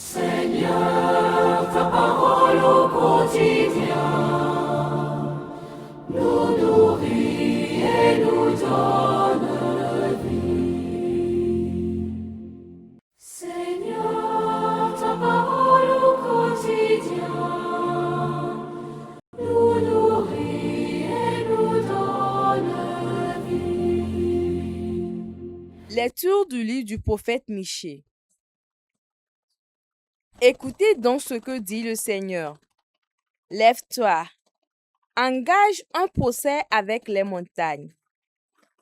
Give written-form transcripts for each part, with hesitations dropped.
Seigneur, ta parole au quotidien nous nourrit et nous donne vie. Seigneur, ta parole au quotidien nous nourrit et nous donne vie. Lecture du livre du prophète Michée. Écoutez donc ce que dit le Seigneur. Lève-toi, engage un procès avec les montagnes,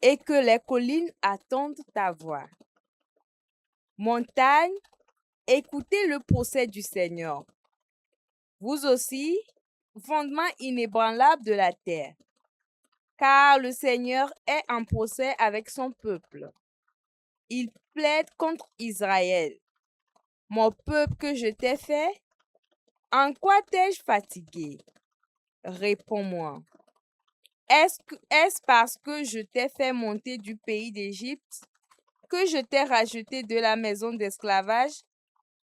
et que les collines attendent ta voix. Montagnes, écoutez le procès du Seigneur. Vous aussi, fondement inébranlable de la terre, car le Seigneur est en procès avec son peuple. Il plaide contre Israël. Mon peuple que je t'ai fait, en quoi t'ai-je fatigué? Réponds-moi. Est-ce parce que je t'ai fait monter du pays d'Égypte, que je t'ai rajouté de la maison d'esclavage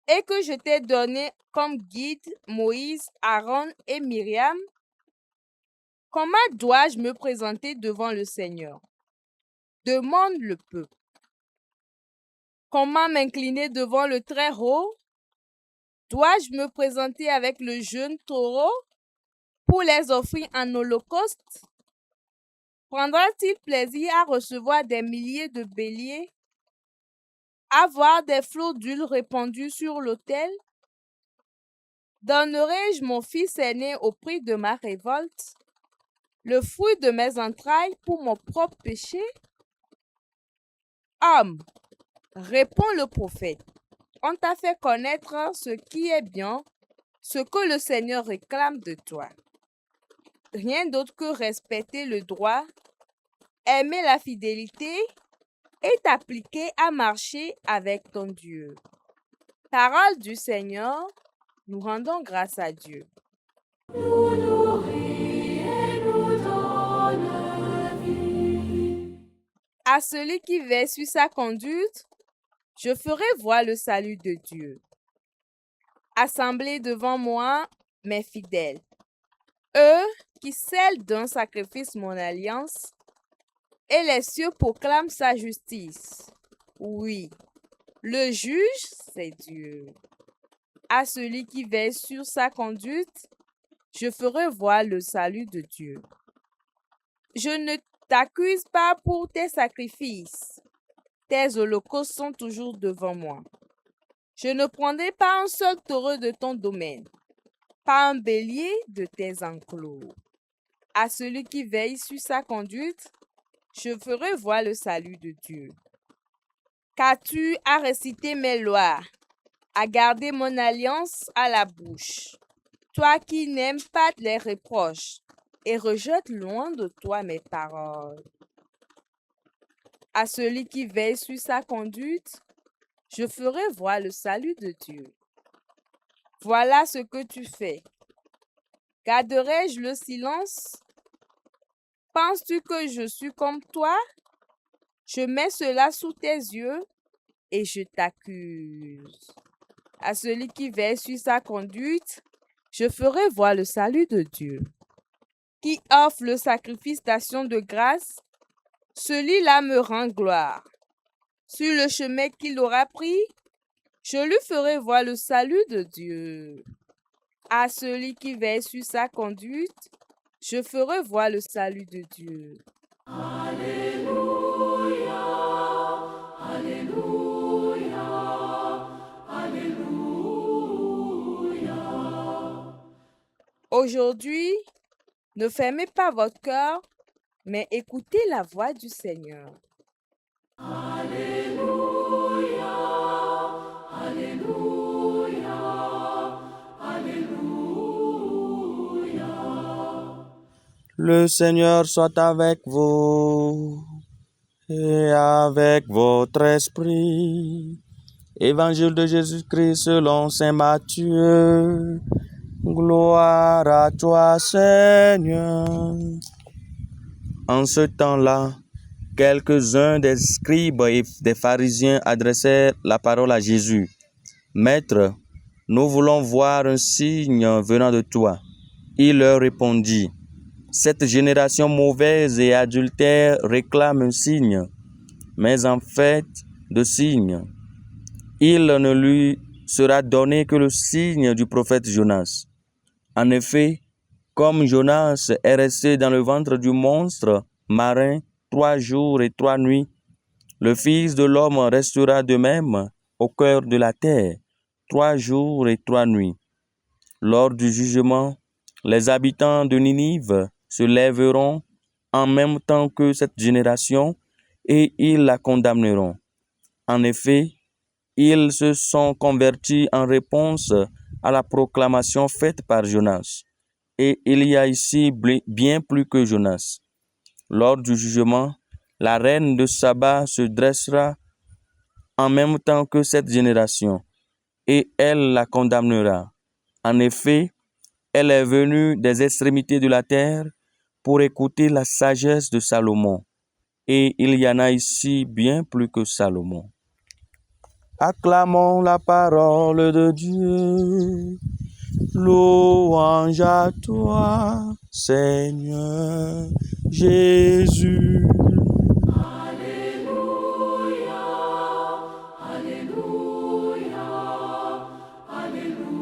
et que je t'ai donné comme guide Moïse, Aaron et Myriam? Comment dois-je me présenter devant le Seigneur? Demande le peuple. Comment m'incliner devant le Très-Haut? Dois-je me présenter avec le jeune taureau pour les offrir en holocauste? Prendra-t-il plaisir à recevoir des milliers de béliers, à voir des flots d'huile répandus sur l'autel? Donnerai-je mon fils aîné au prix de ma révolte, le fruit de mes entrailles pour mon propre péché? Homme, répond le prophète, on t'a fait connaître ce qui est bien, ce que le Seigneur réclame de toi. Rien d'autre que respecter le droit, aimer la fidélité et t'appliquer à marcher avec ton Dieu. Parole du Seigneur, nous rendons grâce à Dieu. Nous nourrit et nous donne vie. À celui qui veille sur sa conduite, je ferai voir le salut de Dieu. Assemblez devant moi mes fidèles, eux qui scellent d'un sacrifice mon alliance, et les cieux proclament sa justice. Oui, le juge, c'est Dieu. À celui qui veille sur sa conduite, je ferai voir le salut de Dieu. Je ne t'accuse pas pour tes sacrifices. Tes holocaustes sont toujours devant moi. Je ne prendrai pas un seul taureau de ton domaine, pas un bélier de tes enclos. À celui qui veille sur sa conduite, je ferai voir le salut de Dieu. Qu'as-tu à réciter mes lois, à garder mon alliance à la bouche, toi qui n'aimes pas les reproches et rejettes loin de toi mes paroles? À celui qui veille sur sa conduite, je ferai voir le salut de Dieu. Voilà ce que tu fais. Garderai-je le silence? Penses-tu que je suis comme toi? Je mets cela sous tes yeux et je t'accuse. À celui qui veille sur sa conduite, je ferai voir le salut de Dieu. Qui offre le sacrifice d'action de grâce, celui-là me rend gloire. Sur le chemin qu'il aura pris, je lui ferai voir le salut de Dieu. À celui qui veille sur sa conduite, je ferai voir le salut de Dieu. Alléluia, Alléluia, Alléluia. Aujourd'hui, ne fermez pas votre cœur, mais écoutez la voix du Seigneur. Alléluia, Alléluia, Alléluia. Le Seigneur soit avec vous et avec votre esprit. Évangile de Jésus-Christ selon saint Matthieu. Gloire à toi, Seigneur. En ce temps-là, quelques-uns des scribes et des pharisiens adressèrent la parole à Jésus. Maître, nous voulons voir un signe venant de toi. » Il leur répondit, « Cette génération mauvaise et adultère réclame un signe, mais en fait de signe, il ne lui sera donné que le signe du prophète Jonas. En effet, comme Jonas est resté dans le ventre du monstre marin 3 jours et 3 nuits, le Fils de l'homme restera de même au cœur de la terre 3 jours et 3 nuits. Lors du jugement, les habitants de Ninive se lèveront en même temps que cette génération et ils la condamneront. En effet, ils se sont convertis en réponse à la proclamation faite par Jonas. Et il y a ici bien plus que Jonas. Lors du jugement, la reine de Saba se dressera en même temps que cette génération, et elle la condamnera. En effet, elle est venue des extrémités de la terre pour écouter la sagesse de Salomon. Et il y en a ici bien plus que Salomon. Acclamons la parole de Dieu. Louange à toi, Seigneur Jésus. Alléluia, Alléluia, Alléluia.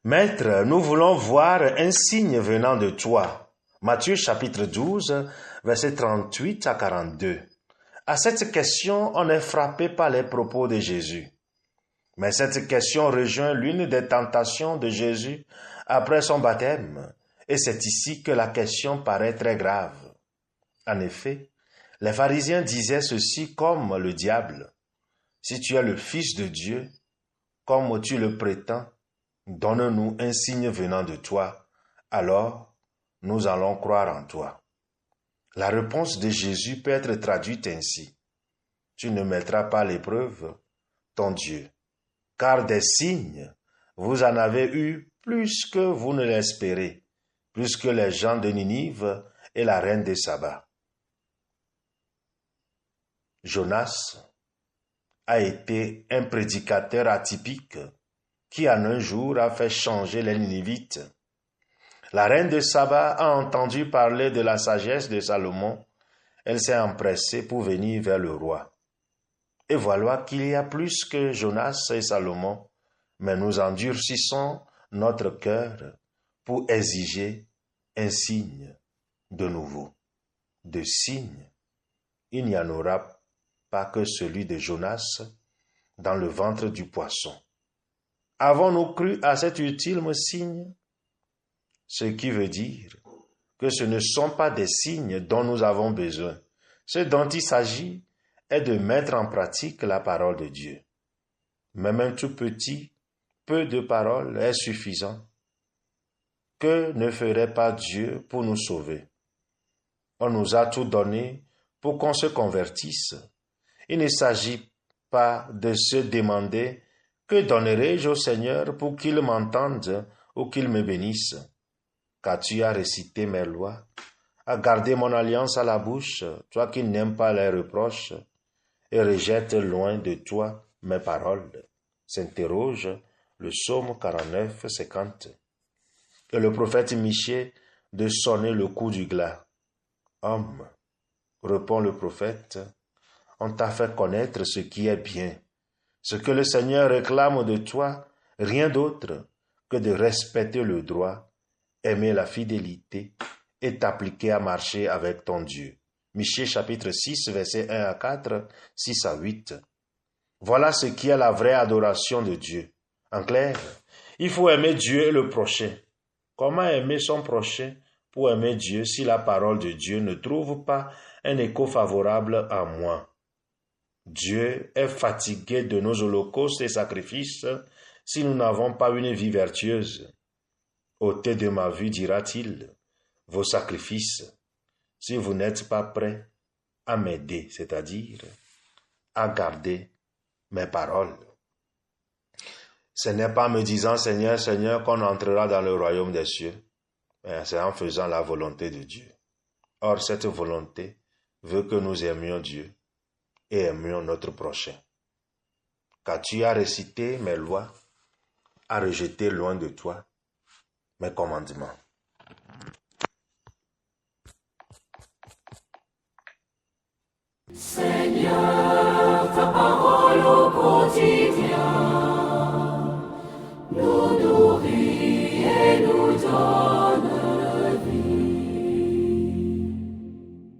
Maître, nous voulons voir un signe venant de toi. Matthieu chapitre 12, versets 38 à 42. À cette question, on est frappé par les propos de Jésus. Mais cette question rejoint l'une des tentations de Jésus après son baptême, et c'est ici que la question paraît très grave. En effet, les pharisiens disaient ceci comme le diable. Si tu es le Fils de Dieu, comme tu le prétends, donne-nous un signe venant de toi, alors nous allons croire en toi. La réponse de Jésus peut être traduite ainsi. Tu ne mettras pas à l'épreuve ton Dieu, car des signes, vous en avez eu plus que vous ne l'espérez, plus que les gens de Ninive et la reine de Saba. Jonas a été un prédicateur atypique qui en un jour a fait changer les Ninivites. La reine de Saba a entendu parler de la sagesse de Salomon. Elle s'est empressée pour venir vers le roi. Et voilà qu'il y a plus que Jonas et Salomon, mais nous endurcissons notre cœur pour exiger un signe de nouveau. De signe, il n'y en aura pas que celui de Jonas dans le ventre du poisson. Avons-nous cru à cet ultime signe? Ce qui veut dire que ce ne sont pas des signes dont nous avons besoin. Ce dont il s'agit est de mettre en pratique la parole de Dieu. Même un tout petit peu de parole est suffisant. Que ne ferait pas Dieu pour nous sauver? On nous a tout donné pour qu'on se convertisse. Il ne s'agit pas de se demander « Que donnerai-je au Seigneur pour qu'il m'entende ou qu'il me bénisse ?» Car tu as récité mes lois, as gardé mon alliance à la bouche, toi qui n'aimes pas les reproches, et rejettes loin de toi mes paroles. S'interroge le psaume 49, 50. Et le prophète Michée de sonner le coup du glas. Homme, répond le prophète, on t'a fait connaître ce qui est bien. Ce que le Seigneur réclame de toi, rien d'autre que de respecter le droit, aimer la fidélité et t'appliquer à marcher avec ton Dieu. Michée chapitre 6, versets 1 à 4, 6 à 8. Voilà ce qui est la vraie adoration de Dieu. En clair, il faut aimer Dieu et le prochain. Comment aimer son prochain pour aimer Dieu si la parole de Dieu ne trouve pas un écho favorable en moi? Dieu est fatigué de nos holocaustes et sacrifices si nous n'avons pas une vie vertueuse. Ôtez de ma vie, dira-t-il, vos sacrifices, si vous n'êtes pas prêts à m'aider, c'est-à-dire à garder mes paroles. Ce n'est pas en me disant Seigneur, Seigneur qu'on entrera dans le royaume des cieux, mais c'est en faisant la volonté de Dieu. Or, cette volonté veut que nous aimions Dieu et aimions notre prochain. car tu as récité mes lois, as rejeté loin de toi mes commandements. Seigneur, ta parole au quotidien nous